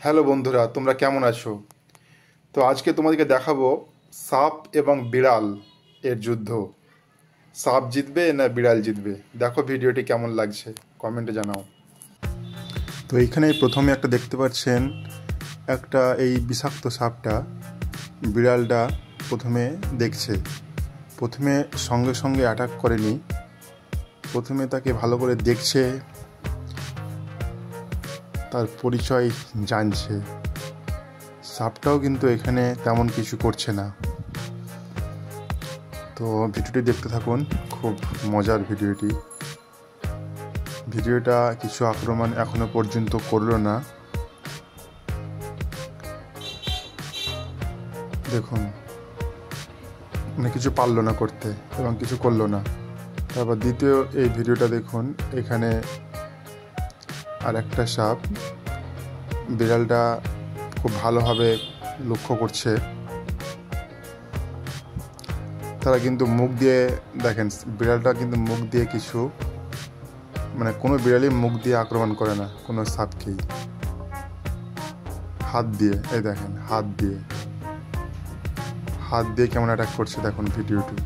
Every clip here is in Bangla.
হ্যালো বন্ধুরা, তোমরা কেমন আছো? তো আজকে তোমাদেরকে দেখাবো সাপ এবং বিড়াল এর যুদ্ধ। সাপ জিতবে না বিড়াল জিতবে? দেখো ভিডিওটি কেমন লাগছে, কমেন্টে জানাও। তো এইখানে প্রথমে একটা দেখতে পাচ্ছেন, একটা এই বিষাক্ত সাপটা বিড়ালটা প্রথমে দেখছে। প্রথমে সঙ্গে সঙ্গে অ্যাটাক করেনি, প্রথমে তাকে ভালো করে দেখছে, তার পরিচয় জানছে। সাপটাও কিন্তু এখানে তেমন কিছু করছে না। তো ভিডিওটি দেখতে থাকুন, খুব মজার ভিডিওটা কিছু আক্রমণ এখনো পর্যন্ত করলো না। দেখুন, মানে কিছু পারলো না করতে এবং কিছু করলো না। তারপর দ্বিতীয় এই ভিডিওটা দেখুন, এখানে আর একটা সাপ বিড়ালটা খুব ভালোভাবে লক্ষ্য করছে। তারা কিন্তু মুখ দিয়ে দেখেন, বিড়ালটা কিন্তু মুখ দিয়ে কিছু, মানে কোনো বিড়ালই মুখ দিয়ে আক্রমণ করে না কোনো সাপকেই। হাত দিয়ে, এই দেখেন হাত দিয়ে কেমন অ্যাটাক করছে দেখুন ভিডিওটি।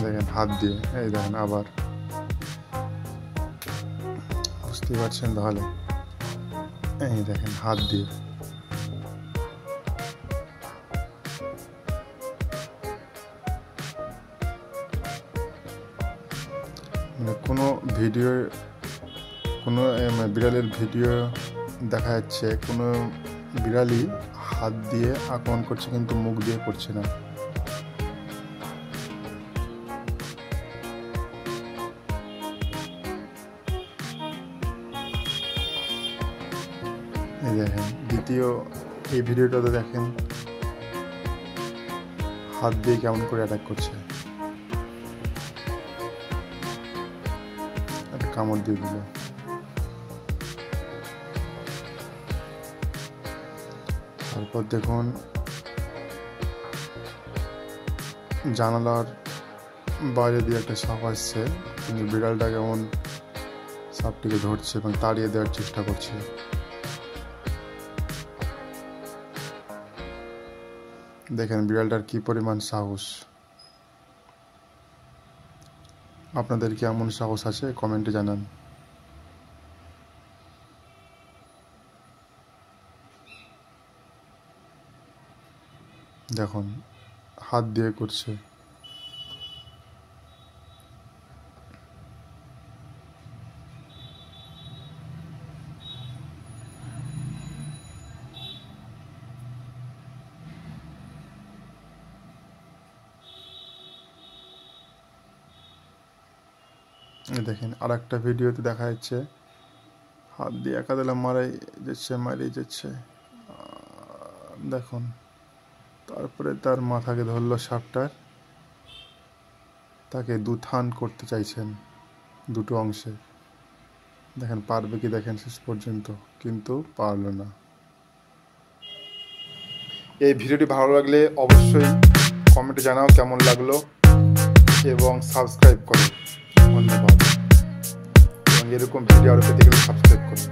দেখেন হাত দিয়ে, এই দেখেন আবার, বুঝতেই পারছেন তাহলে। এই দেখেন হাত দিয়ে। মানে কোনো বিড়ালের ভিডিও দেখা যাচ্ছে, কোনো বিড়ালই হাত দিয়ে আক্রমণ করছে কিন্তু মুখ দিয়ে করছে না। এই দেখেন দ্বিতীয় এই ভিডিওটাতে দেখেন হাত দিয়ে কেমন করে অ্যাটাক করছে, একটা কামড় দিয়ে দিল। তারপর দেখুন জানালার বাইরে দিয়ে একটা সাপ আসছে, কিন্তু বিড়ালটা কেমন সাপটিকে ধরছে এবং তাড়িয়ে দেওয়ার চেষ্টা করছে। দেখেন বিড়ালটার কি পরিমাণ সাহস। আপনাদের কি এমন সাহস আছে? কমেন্টে জানান। দেখুন হাত দিয়ে করছে। দেখেন আর একটা ভিডিওতে দেখা যাচ্ছে হাত দিয়ে একাদলা মারিয়ে যাচ্ছে। দেখুন তারপরে তার মাথাকে ধরলো সাপটার, তাকে দুথান করতে চাইছেন দুটো অংশে। দেখেন পারবে কি, দেখেন শেষ পর্যন্ত, কিন্তু পারলো না। এই ভিডিওটি ভালো লাগলে অবশ্যই কমেন্টে জানাও কেমন লাগলো এবং সাবস্ক্রাইব করো। ধন্যবাদ। এবং এরকম ভিডিও আরও পেতে গেলে সাবস্ক্রাইব করুন।